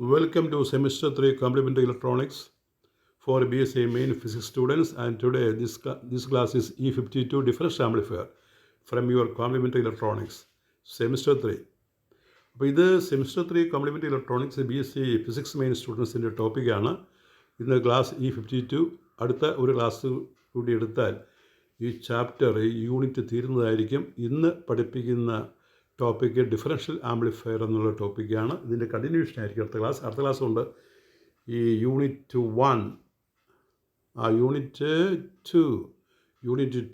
Welcome to Semester 3 Complementary Electronics for BSc Main Physics students, and today this class is E52 Differential Amplifier from your Complementary Electronics Semester 3. അപ്പോൾ ഇത് semester 3 complementary electronics BSc physics main സ്റ്റുഡൻസിൻ്റെ ടോപ്പിക്കാണ്. ഇന്ന് class E52. അടുത്ത ഒരു class കൂടി എടുത്താൽ ഈ ചാപ്റ്റർ യൂണിറ്റ് തീരുന്നതായിരിക്കും. ഇന്ന് പഠിപ്പിക്കുന്ന ടോപ്പിക്ക് ഡിഫറൻഷ്യൽ ആംപ്ലിഫയർ എന്നുള്ള ടോപ്പിക്കാണ്. ഇതിൻ്റെ കണ്ടിന്യൂഷൻ ആയിരിക്കും അടുത്ത ക്ലാസ് കൊണ്ട് ഈ യൂണിറ്റ് 1 യൂണിറ്റ്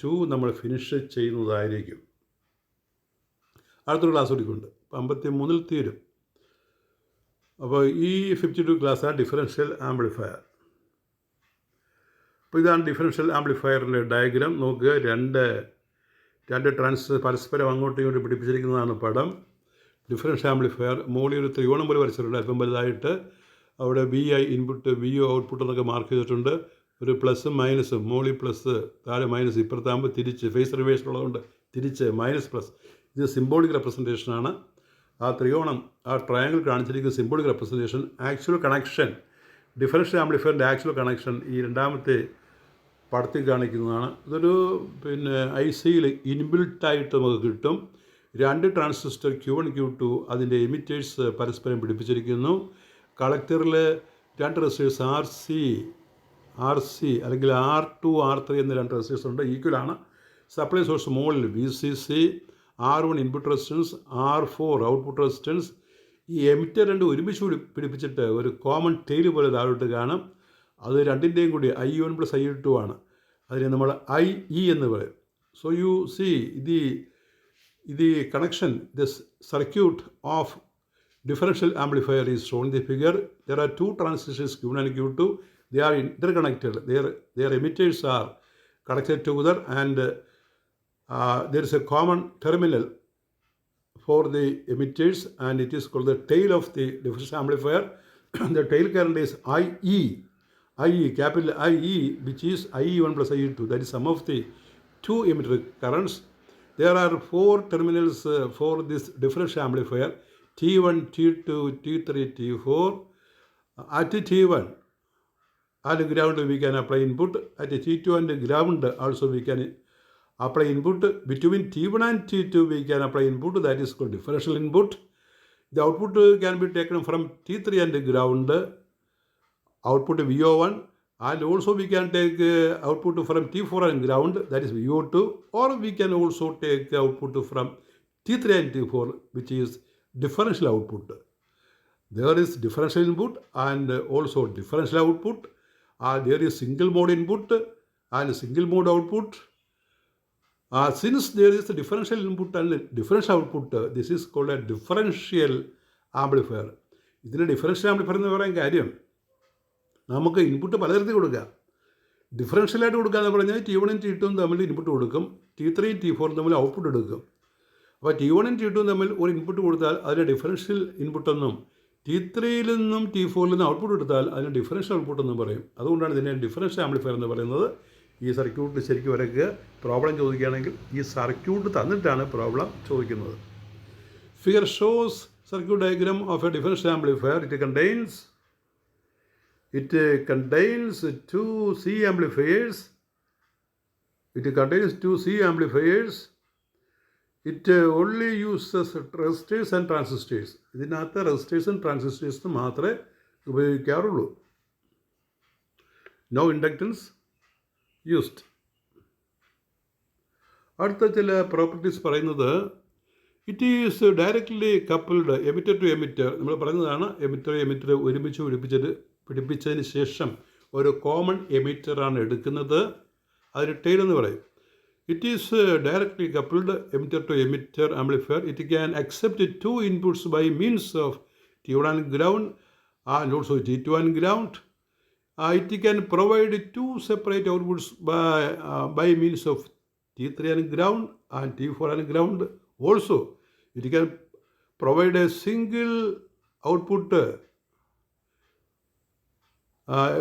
2 നമ്മൾ ഫിനിഷ് ചെയ്യുന്നതായിരിക്കും. അടുത്തൊരു ക്ലാസ് കൂടിക്കൊണ്ട് 53 തീരും. അപ്പോൾ ഈ 52 ക്ലാസ്സാണ് ഡിഫറൻഷ്യൽ ആംപ്ലിഫയർ. അപ്പോൾ ഇതാണ് ഡിഫറൻഷ്യൽ ആംപ്ലിഫയറിൻ്റെ ഡയഗ്രാം. നോക്കുക, രണ്ട് പരസ്പരം അങ്ങോട്ടും ഇങ്ങോട്ടും പിടിപ്പിച്ചിരിക്കുന്നതാണ് പടം. ഡിഫറൻഷ്യൽ ആംപ്ലിഫയർ മുകളിൽ ഒരു ത്രികോണം പോലെ വരച്ചിട്ടുണ്ട്, അല്പം വലുതായിട്ട്. അവിടെ VI ഇൻപുട്ട്, VO ഔട്ട്പുട്ട് എന്നൊക്കെ മാർക്ക് ചെയ്തിട്ടുണ്ട്. ഒരു പ്ലസും മൈനസും, മുകളിൽ പ്ലസ് താഴെ മൈനസ്, ഇപ്പുറത്താകുമ്പോൾ തിരിച്ച് ഫേസ് റിവേഴ്സ് ഉള്ളതുകൊണ്ട് തിരിച്ച് മൈനസ് പ്ലസ്. ഇത് സിംബോളിക് റെപ്രസെൻറ്റേഷനാണ്. ആ ത്രികോണം, ആ ട്രയാങ്കിൾ കാണിച്ചിരിക്കുന്ന symbolic representation. Actual connection, differential ആംപ്ലിഫയറിൻ്റെ ആക്ച്വൽ കണക്ഷൻ ഈ രണ്ടാമത്തെ പടത്തിൽ കാണിക്കുന്നതാണ്. ഇതൊരു ICയിൽ ഇൻബിൽട്ടായിട്ട് നമുക്ക് കിട്ടും. 2 ട്രാൻസിസ്റ്റർ Q1 Q2 അതിൻ്റെ എമിറ്റേഴ്സ് പരസ്പരം പിടിപ്പിച്ചിരിക്കുന്നു. കളക്ടറിൽ 2 റെസിസ്റ്റേഴ്സ് RC അല്ലെങ്കിൽ R2 R3 എന്ന 2 റെസിസ്റ്റേഴ്സ് ഉണ്ട്, ഈക്വലാണ്. സപ്ലൈ സോഴ്സ് മുകളിൽ VCC, R1 input resistance, R4 output resistance. ഈ എമിറ്റർ 2 ഒരുമിച്ച് പിടിപ്പിച്ചിട്ട് ഒരു കോമൺ ടെയിൽ പോലെ താഴോട്ട് കാണും. അത് രണ്ടിൻ്റെയും കൂടി I1 + I2 ആണ്. അതിനെ നമ്മൾ IE എന്ന് പറയും. So you C the connection, this circuit of differential amplifier is shown in the figure. There are 2 transistors Q1 and Q2. They are interconnected. Their emitters are connected together, and there is a common terminal for the emitters, and it is called the tail of the differential amplifier. The tail current is IE, capital IE, which is IE1 + IE2. That is sum of the 2 emitter currents. There are 4 terminals for this differential amplifier: T1, T2, T3, T4. At T1 and ground we can apply input. At T2 and ground also we can apply input. Between T1 and T2 we can apply input. That is called differential input. The output can be taken from T3 and ground, output VO1, and also we can take output from T4 and ground, that is VO2, or we can also take output from T3 and T4, which is differential output. There is differential input and also differential output. There is single mode input and single mode output. Since there is a differential input and differential output, this is called a differential amplifier. ഇതിന് differential amplifier എന്ന് പറയാൻ കാര്യം, നമുക്ക് input പലതരത്തിൽ കൊടുക്കാം. ഡിഫറൻഷ്യലായിട്ട് കൊടുക്കുക എന്ന് പറഞ്ഞാൽ T1 ഉം T2 തമ്മിൽ ഇൻപുട്ട് കൊടുക്കും, T3 ഉം T4 തമ്മിൽ ഔട്ട്പുട്ട് എടുക്കും. അപ്പോൾ T1 ഉം T2 തമ്മിൽ ഒരു ഇൻപുട്ട് കൊടുത്താൽ അതിന് ഡിഫറൻഷ്യൽ ഇൻപുട്ടെന്നും, T3യിൽ നിന്നും T4യിൽ നിന്നും ഔട്ട്പുട്ട് എടുത്താൽ അതിന് ഡിഫറൻഷ്യൽ ഔട്ട്പുട്ട് എന്നും പറയും. അതുകൊണ്ടാണ് ഇതിനെ ഡിഫറൻഷ്യൽ ആംപ്ലിഫയർ എന്ന് പറയുന്നത്. ഈ സർക്യൂട്ട് ശരിക്കും വരയ്ക്കുക. പ്രോബ്ലം ചോദിക്കുകയാണെങ്കിൽ ഈ സർക്യൂട്ട് തന്നിട്ടാണ് പ്രോബ്ലം ചോദിക്കുന്നത്. Figure shows circuit diagram of A differential amplifier. It contains 2 C amplifiers. It only uses resistors and transistors. ഇതിനകത്ത് റെസിസ്റ്റേഴ്സും ട്രാൻസിസ്റ്റേഴ്സും മാത്രമേ ഉപയോഗിക്കാറുള്ളൂ. No inductance used. അടുത്ത ചില പ്രോപ്പർട്ടീസ് പറയുന്നത്, it is directly coupled emitter to emitter. നമ്മൾ പറയുന്നതാണ്, എമിറ്റർ ഒരുമിച്ച് പിടിപ്പിച്ചതിന് ശേഷം ഒരു കോമൺ എമിറ്ററാണ് എടുക്കുന്നത്. അതിന് ടെയിൽ എന്ന് പറയും. It is directly coupled emitter to emitter amplifier. It can accept 2 inputs by means of T1 and ground and also T2 and ground. It can provide 2 separate outputs by means of T3 and ground and T4 and ground. Also, it can provide a single output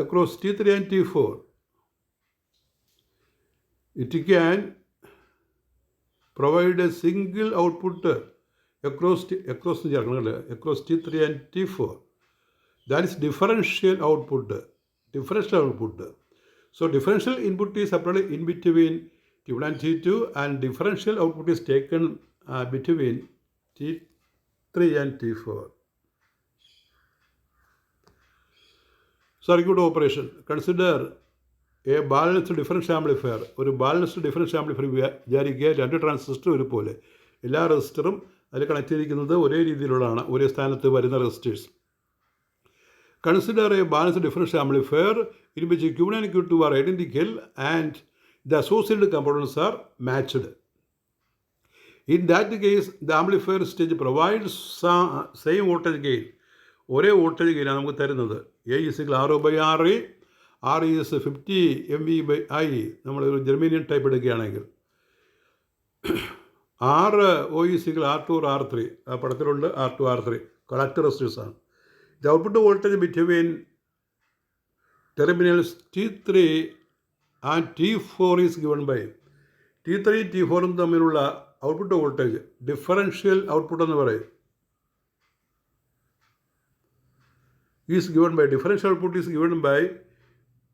across T3 and T4. It can provide a single output across T3 and T4. That is differential output. Differential output. So differential input is applied in between T1 and T2, and differential output is taken between T3 and T4. Circuit operation. Consider a balanced differential amplifier. ഒരു balanced differential amplifier വിചാരിക്കുക, രണ്ട് transistor ഒരുപോലെ, എല്ലാ റെസിസ്റ്ററും അതിൽ connect ചെയ്തിരിക്കുന്നത് ഒരേ രീതിയിലുള്ളതാണ്, ഒരേ സ്ഥാനത്ത് വരുന്ന resistors. Consider a balanced differential amplifier in which Q1 and Q2 are identical and the associated components are matched. In that case, the amplifier stage provides same voltage gain. ഒരേ വോൾട്ടേജ് ഗെയിനാണ് നമുക്ക് തരുന്നത്. A is RO/RE, R is 50 MV/I. നമ്മളൊരു ജെർമേനിയൻ type എടുക്കുകയാണെങ്കിൽ RO is R2 or R3. ആ പടത്തിലുണ്ട് R2, R3 collector resistors ആണ്. The output voltage between terminals T3 and T4 is given by T3 T4 തമ്മിലുള്ള output voltage differential output എന്ന് പറയും. Is given by differential output is given by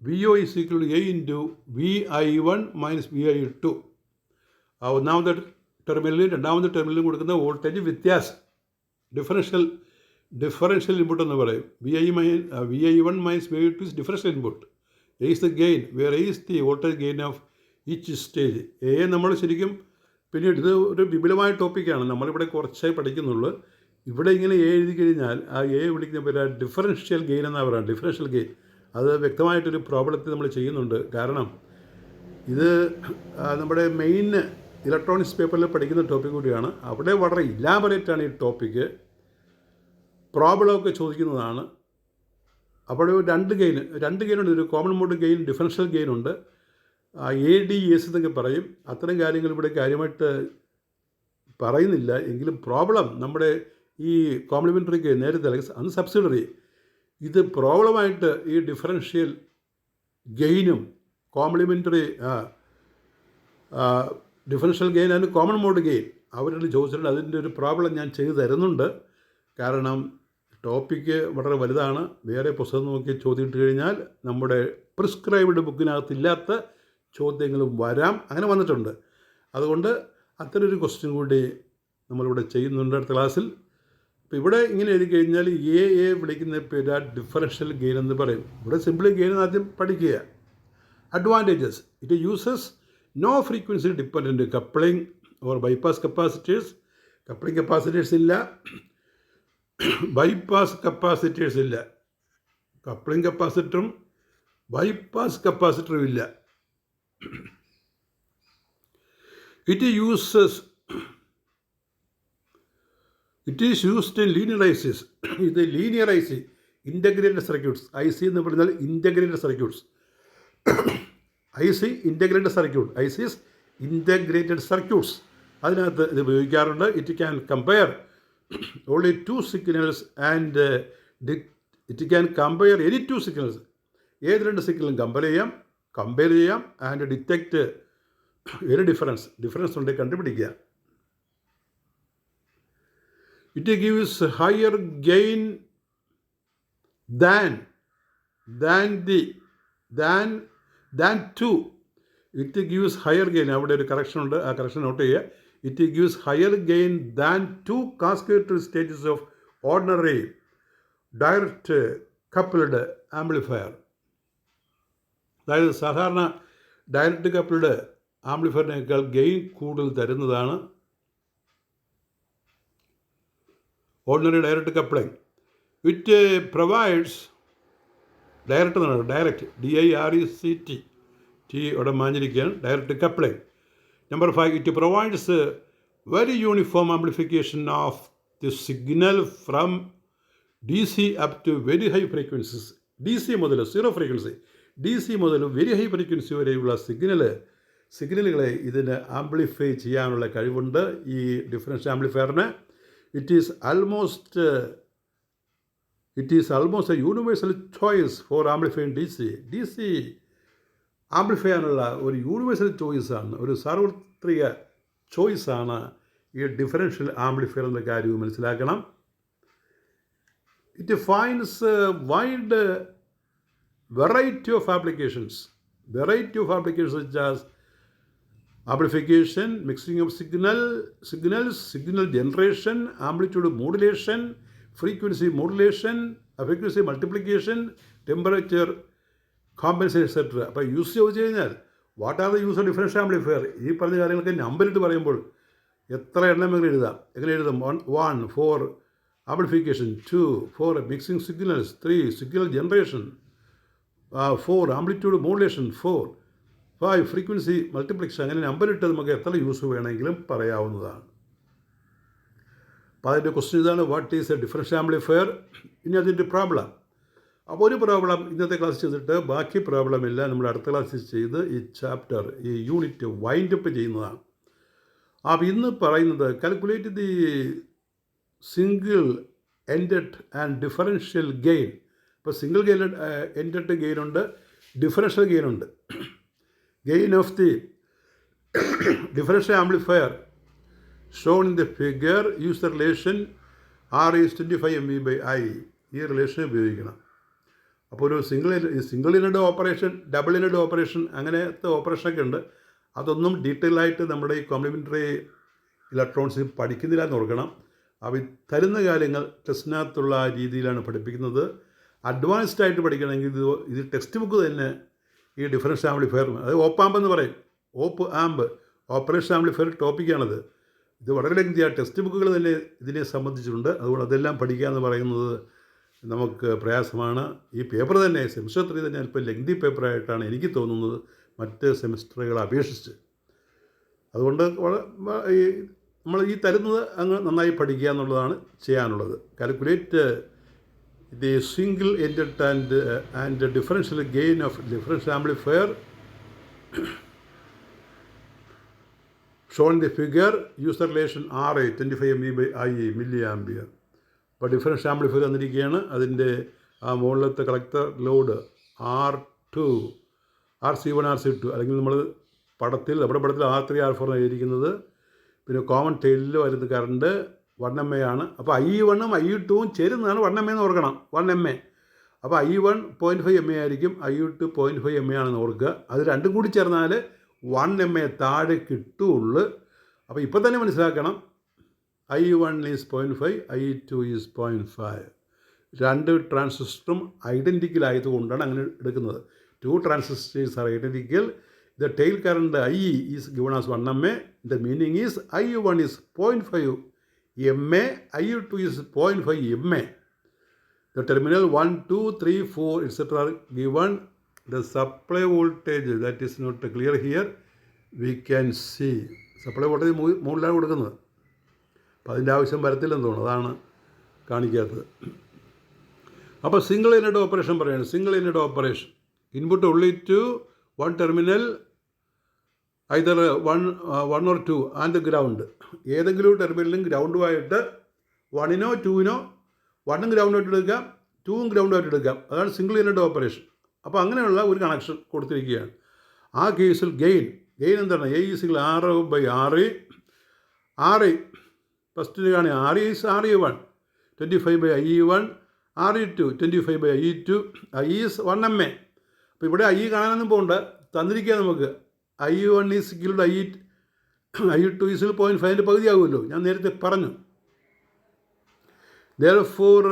VO is equal to A into VI1 minus VI2. ഒന്നാമത്തെ ടെർമിനലിൽ രണ്ടാമത്തെ ടെർമിനലിൽ കൊടുക്കുന്ന voltage വ്യത്യാസം differential input എന്ന് പറയും. VI1 minus VI2 is differential input. A is the gain, where A is the voltage gain of each stage. A നമ്മൾ ശരിക്കും പിന്നീട് ഇത് ഒരു വിപുലമായ ടോപ്പിക്കാണ്, നമ്മളിവിടെ കുറച്ചായി പഠിക്കുന്നുള്ളൂ. ഇവിടെ ഇങ്ങനെ എ എഴുതി കഴിഞ്ഞാൽ ആ എ വിളിക്കുന്ന പേര് ഡിഫറൻഷ്യൽ ഗെയിൻ എന്നാണ് പറയുന്നത്. ഡിഫറൻഷ്യൽ ഗെയിൻ അത് വ്യക്തമായിട്ടൊരു പ്രോബ്ലത്തിൽ നമ്മൾ ചെയ്യുന്നുണ്ട്. കാരണം ഇത് നമ്മുടെ മെയിൻ ഇലക്ട്രോണിക്സ് പേപ്പറിൽ പഠിക്കുന്ന ടോപ്പിക് കൂടിയാണ്. അവിടെ വളരെ ഇലാബറേറ്റാണ് ഈ ടോപ്പിക്ക്. പ്രോബ്ലമൊക്കെ ചോദിക്കുന്നതാണ്. അപ്പോൾ രണ്ട് ഗെയിനുണ്ട്. ഒരു കോമൺ മോഡ് ഗെയിൻ, ഡിഫറൻഷ്യൽ ഗെയിനുണ്ട്, ADS എന്നൊക്കെ പറയും. അത്തരം കാര്യങ്ങൾ ഇവിടെ കാര്യമായിട്ട് പറയുന്നില്ല. എങ്കിലും പ്രോബ്ലം നമ്മുടെ ഈ കോംപ്ലിമെൻ്ററി ഗെയിൻ നേരത്തെ അന്ന് സബ്സിഡറി, ഇത് പ്രോബ്ലമായിട്ട് ഈ ഡിഫറൻഷ്യൽ ഗെയിനും complementary differential gain and common mode gain അവരോട് ചോദിച്ചിട്ടുണ്ട്. അതിൻ്റെ ഒരു പ്രോബ്ലം ഞാൻ ചെയ്തു തരുന്നുണ്ട്. കാരണം ടോപ്പിക്ക് വളരെ വലുതാണ്. വേറെ പുസ്തകം നോക്കി ചോദ്യം ഇട്ട് കഴിഞ്ഞാൽ നമ്മുടെ പ്രിസ്ക്രൈബ്ഡ് ബുക്കിനകത്തില്ലാത്ത ചോദ്യങ്ങളും വരാം, അങ്ങനെ വന്നിട്ടുണ്ട്. അതുകൊണ്ട് അത്തരൊരു ക്വസ്റ്റ്യൻ കൂടി നമ്മളിവിടെ ചെയ്യുന്നുണ്ട് അടുത്ത ക്ലാസ്സിൽ. അപ്പോൾ ഇവിടെ ഇങ്ങനെ എഴുതി കഴിഞ്ഞാൽ എ വിളിക്കുന്ന പേര് ഡിഫറൻഷ്യൽ ഗെയിൻ എന്ന് പറയും. ഇവിടെ സിമ്പിളി ഗെയിൻ ആദ്യം പഠിക്കുക. Advantages: it uses no frequency dependent coupling or bypass capacitors. Coupling capacitors ഇല്ല, ബൈപ്പാസ് കപ്പാസിറ്റേഴ്സ് ഇല്ല. കപ്ലിംഗ് കപ്പാസിറ്ററും ബൈപ്പാസ് കപ്പാസിറ്ററും ഇല്ല. It is used in linear ICs. ഇത് linear IC, integrated circuits. IC എന്ന് പറഞ്ഞാൽ integrated circuits. IC integrated circuit, ICs integrated circuits, അതിനകത്ത് ഇത് ഉപയോഗിക്കാറുണ്ട്. It can compare only 2 signals and it can compare any 2 signals. ഏത് രണ്ട് സിഗ്നലും കമ്പയർ ചെയ്യാം ആൻഡ് ഡിറ്റക്റ്റ് ഒരു ഡിഫറൻസ് ഉണ്ടെങ്കിൽ കണ്ടുപിടിക്കുക. It gives higher gain than 2. It gives higher gain, അവിടെ ഒരു കറക്ഷൻ ഉണ്ട്, ആ കറക്ഷൻ നോട്ട് ചെയ്യുക. It gives higher gain than 2 cascaded stages of ordinary direct coupled amplifier. അതായത് സാധാരണ ഡയറക്റ്റ് കപ്പിൾഡ് ആംപ്ലിഫയറിനേക്കാൾ ഗെയിൻ കൂടുതൽ തരുന്നതാണ് ordinary direct coupling. It provides direct DIRECT, ഇവിടെ മാഞ്ഞിരിക്കുകയാണ്, direct coupling. Number 5, it provides very uniform amplification of the signal from DC up to very high frequencies. DC മുതൽ 0 frequency, DC മുതൽ very high frequency വരെയുള്ള സിഗ്നലുകളെ ഇതിന് amplify ചെയ്യാനുള്ള കഴിവുണ്ട് ഈ ഡിഫറൻഷ്യൽ ആംപ്ലിഫയറിന്. It is almost a universal choice for amplifying DC amplify ചെയ്യാനുള്ള ഒരു യൂണിവേഴ്സൽ ചോയ്സാണ്, ഒരു സാർവത്രിക ചോയ്സാണ് ഈ ഡിഫറൻഷ്യൽ ആംപ്ലിഫയർ എന്ന കാര്യവും മനസ്സിലാക്കണം. it finds a wide variety of applications such as amplification, mixing of signals, signal generation, amplitude modulation, frequency modulation, frequency multiplication, temperature compensation, etc. അപ്പോൾ use ചോദിച്ചു കഴിഞ്ഞാൽ what are the use of differential amplifier, ഈ പറഞ്ഞ കാര്യങ്ങളൊക്കെ നമ്പറിട്ട് പറയുമ്പോൾ എത്ര എണ്ണം എങ്ങനെ എഴുതാം? 1 for amplification, 2 for mixing signals, 3 signal generation, 4 amplitude modulation, 5 frequency multiplication. അങ്ങനെ നമ്പറിട്ട് നമുക്ക് എത്ര യൂസ് വേണമെങ്കിലും പറയാവുന്നതാണ്. അപ്പോൾ അതിൻ്റെ ക്വസ്റ്റ്യൻ ഇതാണ്, what is A differential amplifier? ഇനി അതിൻ്റെ പ്രോബ്ലം. അപ്പോൾ ഒരു പ്രോബ്ലം ഇന്നത്തെ ക്ലാസ് ചെയ്തിട്ട് ബാക്കി പ്രോബ്ലം എല്ലാം നമ്മൾ അടുത്ത ക്ലാസ്സിൽ ചെയ്ത് ഈ ചാപ്റ്റർ, ഈ യൂണിറ്റ് വൈൻഡ് അപ്പ് ചെയ്യുന്നതാണ്. അപ്പോൾ ഇന്ന് പറയുന്നത് calculate the single ended and differential gain. ഇപ്പോൾ സിംഗിൾ എൻഡഡ് ഗെയിനുണ്ട്, ഡിഫറൻഷ്യൽ ഗെയിനുണ്ട്. Gain of the differential amplifier shown in the figure, use the relation R is 25 MV by I. ഈ relation ഉപയോഗിക്കണം. അപ്പോൾ ഒരു single ended operation, double ഇനഡ് operation, അങ്ങനത്തെ ഓപ്പറേഷനൊക്കെ ഉണ്ട്. അതൊന്നും ഡീറ്റെയിൽ ആയിട്ട് നമ്മുടെ ഈ കോംപ്ലിമെൻ്ററി ഇലക്ട്രോണിക്സിൽ പഠിക്കുന്നില്ല എന്ന് ഓർക്കണം. അപ്പോൾ തരുന്ന കാര്യങ്ങൾ ടെസ്റ്റിനകത്തുള്ള രീതിയിലാണ് പഠിപ്പിക്കുന്നത്. അഡ്വാൻസ്ഡ് ആയിട്ട് പഠിക്കണമെങ്കിൽ ഇത് ടെക്സ്റ്റ് ബുക്ക് തന്നെ ഈ ഡിഫറൻഷ്യൽ ആംപ്ലിഫയർ, അത് ഓപ്പാമ്പ് എന്ന് പറയും, ഓപ്പ് ആമ്പ്, ഓപ്പറേഷൻ ആംപ്ലിഫയർ ടോപ്പിക്കാണത്. ഇത് വളരെ ലെങ്തിയാണ്, ടെക്സ്റ്റ് ബുക്കുകൾ തന്നെ ഇതിനെ സംബന്ധിച്ചിട്ടുണ്ട്. അതുകൊണ്ട് അതെല്ലാം പഠിക്കുക എന്ന് പറയുന്നത് നമുക്ക് പ്രയാസമാണ്. ഈ പേപ്പർ തന്നെ സെമിസ്റ്റർ 3 തന്നെ അല്പം ലെങ്തി പേപ്പറായിട്ടാണ് എനിക്ക് തോന്നുന്നത് മറ്റ് സെമിസ്റ്ററുകളെ അപേക്ഷിച്ച്. അതുകൊണ്ട് നമ്മൾ ഈ തരുന്നത് അങ്ങ് നന്നായി പഠിക്കുക എന്നുള്ളതാണ് ചെയ്യാനുള്ളത്. Calculate the single ended and the differential gain of differential amplifier shown in the figure, use the relation RA 25 MV by IE milliampere. അപ്പോൾ ഡിഫറൻഷ്യൽ ആംപ്ലിഫയർ തന്നിരിക്കുകയാണ്. അതിൻ്റെ ആ മുകളിലത്തെ collector load R2, RC1, RC2, അല്ലെങ്കിൽ നമ്മൾ നമ്മുടെ പടത്തിൽ R3, R4 എഴുതിയിരിക്കുന്നത്. പിന്നെ കോമൺ ടെയിലിൽ വരുന്ന കറണ്ട് 1 MA ആണ്. അപ്പോൾ I1 I2 ചേരുന്നതാണ് 1 MA എന്ന് ഓർക്കണം. 1 MA. അപ്പോൾ I1 0.5 MA ആയിരിക്കും, I2 0.5 MA ആണെന്ന് ഓർക്കുക. അത് രണ്ടും കൂടി ചേർന്നാൽ 1 MA താഴെ കിട്ടുള്ളൂ. അപ്പോൾ ഇപ്പോൾ തന്നെ മനസ്സിലാക്കണം, I1 ഈസ് 0.5, I2 ഈസ് 0.5. രണ്ട് ട്രാൻസിസ്റ്ററും ഐഡൻറ്റിക്കൽ ആയതുകൊണ്ടാണ് അങ്ങനെ എടുക്കുന്നത്. 2 transistors are identical. The tail current I is given as 1 MA. The meaning is I1 is 0.5 MA, I2 is 0.5 MA. The terminal 1, 2, 3, 4, etc. are given. The supply voltage, that is not clear here, we can see. Supply voltage മുകളിലാണ് കൊടുക്കുന്നത്. അപ്പോൾ അതിൻ്റെ ആവശ്യം വരത്തില്ലെന്ന് തോന്നുന്നു, അതാണ് കാണിക്കാത്തത്. അപ്പോൾ single ended operation പറയുന്നത്. Single ended operation, input only to one terminal, either one or 2 and ground. ഏതെങ്കിലും ടെർമിനലും ഗ്രൗണ്ടുമായിട്ട് 1നോ 2നോ 1 ഗ്രൗണ്ടുമായിട്ട് എടുക്കാം, 2 ഗ്രൗണ്ടുമായിട്ട് എടുക്കാം. അതാണ് സിംഗിൾ ഇനഡ് ഓപ്പറേഷൻ. അപ്പോൾ അങ്ങനെയുള്ള ഒരു കണക്ഷൻ കൊടുത്തിരിക്കുകയാണ്. ആ കേസിൽ ഗെയിൻ എന്താണ്? A is R by RE. RE ഫസ്റ്റിന് കാണുക, RE is RE1 25 by IE1, RE2 25 by IE2, I is 1 MA. അപ്പോൾ ഇവിടെ I കാണാനൊന്നും പോകണ്ട, തന്നിരിക്കുക നമുക്ക്. I1 is equal to I2 is 0.5 പകുതിയാകുമല്ലോ, ഞാൻ നേരത്തെ പറഞ്ഞു. Therefore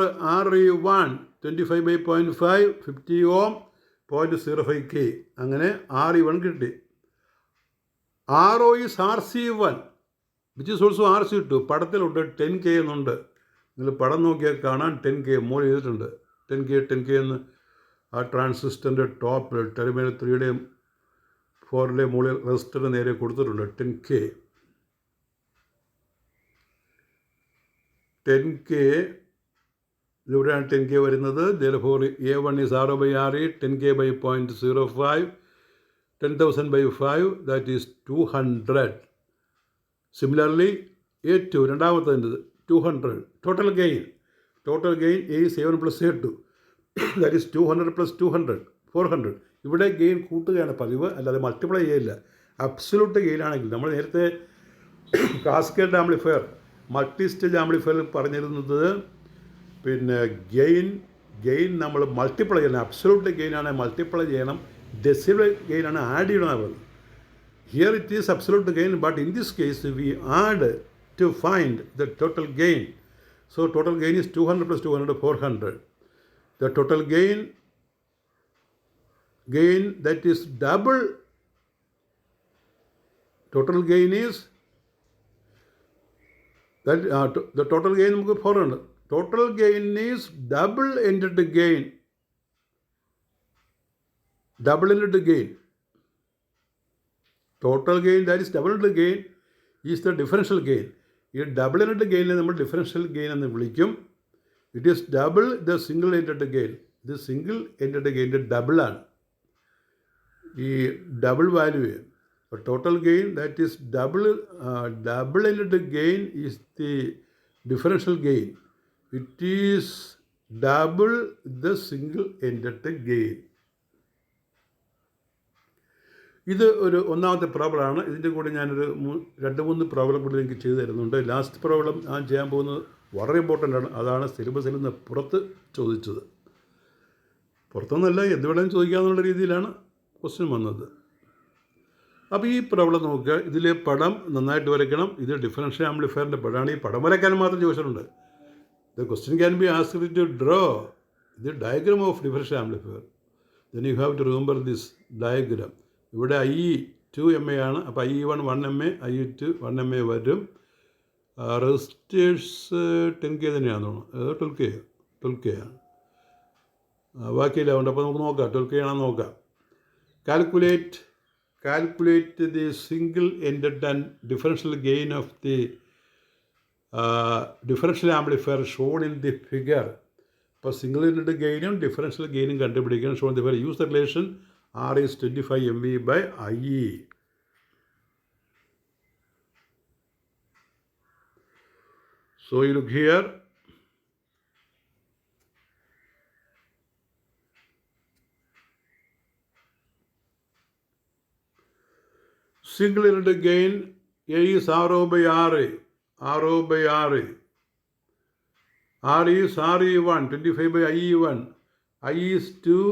RE1 25 by 0.5 50 ohm 0.05 K, അങ്ങനെ RE1 കിട്ടി. RO is RC1 which is also RC2. പടത്തിലുണ്ട് 10K എന്നുണ്ട്, നിങ്ങൾ പടം നോക്കിയാൽ കാണാൻ 10K മോൾ ചെയ്തിട്ടുണ്ട്. 10K എന്ന് ആ ട്രാൻസിസ്റ്ററിൻ്റെ ടോപ്പ് ടെർമിനൽ 3യുടെയും 4യുടെയും മുകളിൽ റെസിസ്റ്ററിന് നേരെ കൊടുത്തിട്ടുണ്ട് 10K. ഇവിടെയാണ് 10K വരുന്നത്. Therefore A1 is R by RE 10K by 0.05, 10,000 by 5, that is 200. Similarly A2 രണ്ടാമത്തേത് 200. Total gain A7 plus A2, that is 200 plus 200, 400. ഇവിടെ ഗെയിൻ കൂട്ടുകയാണ് പതിവ്, അല്ലാതെ മൾട്ടിപ്ലൈ ചെയ്യില്ല. അബ്സല്യൂട്ട് ഗെയിൻ ആണെങ്കിൽ നമ്മൾ നേരത്തെ cascade amplifier, multi stage amplifier പറഞ്ഞിരുന്നത് പിന്നെ ഗെയിൻ നമ്മൾ മൾട്ടിപ്ലൈ ചെയ്യണം. അബ്സൊല്യൂട്ട് ഗെയിൻ ആണ് മൾട്ടിപ്ലൈ ചെയ്യണം, ഡെസിമൽ ഗെയിൻ ആണ് ആഡ് ചെയ്യണമെന്നാണ് പറയുന്നത്. Here it is absolute gain, but in this case we add to find the total gain. So total gain is 200 + 200 400. The total gain that is double. Total gain is that the total gain നമുക്ക് 400. Total gain is double-ended gain. Double-ended gain. Total gain that is double-ended gain is the differential gain. ഈ double-ended gain നമ്മൾ differential gain എന്ന് വിളിക്കും. It is double the single-ended gain. ഇത് single-ended gain ഡബിളാണ്. ഈ double value total gain that is double-ended gain is the differential gain. It is double the single-ended gain. ഇത് ഒരു ഒന്നാമത്തെ പ്രോബ്ലമാണ്. ഇതിൻ്റെ കൂടെ ഞാനൊരു 2-3 പ്രോബ്ലം കൂടി എനിക്ക് ചെയ്തു തരുന്നുണ്ട്. ലാസ്റ്റ് പ്രോബ്ലം ഞാൻ ചെയ്യാൻ പോകുന്നത് വളരെ ഇമ്പോർട്ടൻ്റ് ആണ്. അതാണ് സിലബസിൽ നിന്ന് പുറത്ത് ചോദിച്ചത്. പുറത്തൊന്നല്ല, എന്ത് വേണമെങ്കിലും ചോദിക്കാമെന്നുള്ള രീതിയിലാണ് ക്വസ്റ്റ്യൻ വന്നത്. അപ്പോൾ ഈ പ്രോബ്ലം നോക്കുക. ഇതിലെ പടം നന്നായിട്ട് വരയ്ക്കണം. ഇത് ഡിഫറൻഷ്യൽ ആംപ്ലിഫയറിൻ്റെ പടമാണ്. ഈ പടം വരയ്ക്കാൻ മാത്രം ചോദിച്ചിട്ടുണ്ട്. The question can be asked to draw the diagram of differential amplifier. Then you have to remember this diagram. ഇവിടെ IE2 MA ആണ്. അപ്പോൾ IE1 1 MA, IE2 1 MA വരും. റെസിസ്റ്റേഴ്സ് 10K തന്നെയാണെന്ന് തോന്നുന്നു. 12K ആണ്. ബാക്കിയില്ല ഉണ്ട്. അപ്പോൾ നമുക്ക് നോക്കാം 12K ആണെന്ന് നോക്കാം. Calculate the single ended and differential gain of the differential amplifier shown in the figure. അപ്പോൾ സിംഗിൾ എൻഡഡ് ഗെയിനും ഡിഫറൻഷ്യൽ ഗെയിനും കണ്ടുപിടിക്കണം. Shown the figure. Use the relation R is 25 MV/IE. So you look here. Single-ended gain A is RO/RA. RO/RA. R is RE1, 25/IE1. I is 2.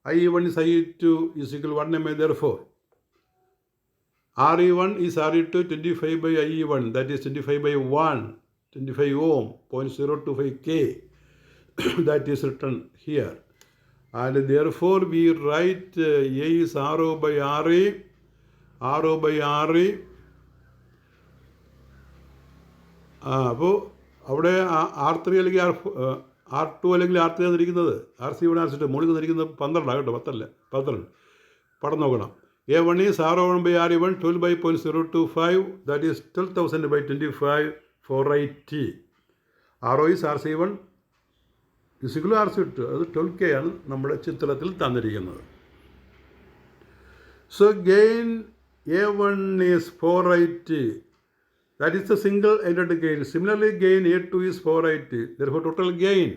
IE1 is IE2 is equal to 1 MA. Therefore, RE1 is RE2 25/IE1. That is 25/1, 25 ohm, 0.025K. That is written here. And therefore, we write A is RO/RA. RO/RA. അപ്പോൾ അവിടെ R3 അല്ലെങ്കിൽ R2 അല്ലെങ്കിൽ R3 തന്നിരിക്കുന്നത്. RC1 RC2 മുകളിൽ തന്നിരിക്കുന്നത് 12 കേട്ടോ, 12. പടം നോക്കണം. A1 is R1/RE1 12/0.025. That is 12,000/25 480. RO is RC1 is equal to RC2. അത് 12K ആണ് നമ്മുടെ ചിത്രത്തിൽ തന്നിരിക്കുന്നത്. So gain A1 is 480. That is the single-ended gain. Similarly, gain A2 is 480. Therefore, total gain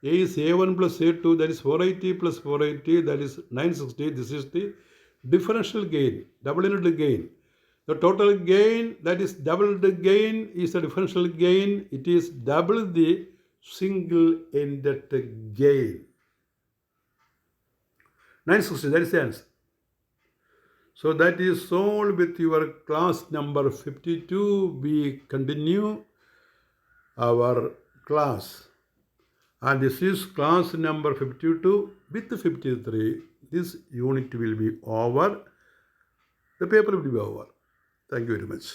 A is A1 plus A2. That is 480 plus 480. That is 960. This is the differential gain, double-ended gain. The total gain, that is double-ended gain, is the differential gain. It is double the single-ended gain. 960. That is the answer. So that is all with your class number 52. We continue our class. And this is class number 52 with 53. This unit will be over. The paper will be over. Thank you very much.